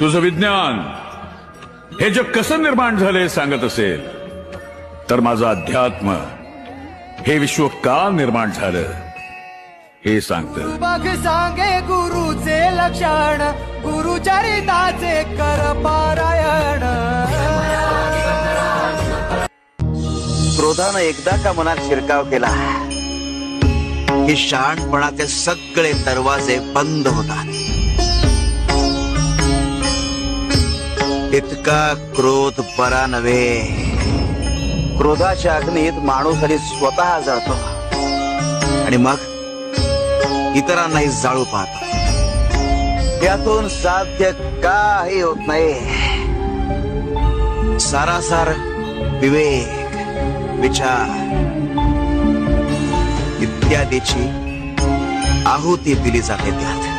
तुझं विज्ञान हे जग कसं निर्माण झालंय सांगत असेल तर माझं अध्यात्म हे विश्व का निर्माण झालं हे सांगतं. बघ सांगे गुरुचे लक्षण, गुरुचरिताचे कर पारायण. क्रोधानं एकदा का मनात शिरकाव केला की शहाणपणाचे सगळे दरवाजे बंद होतात. इतका क्रोध बरा नव्हे. क्रोधाच्या अग्नीत माणूस आणि स्वतः जळतो आणि मग इतरांनाही जाळू पाहतो. यातून साध्य काही होत नाही. सारासार विवेक, विचार इत्यादीची आहुती दिली जाते त्यात.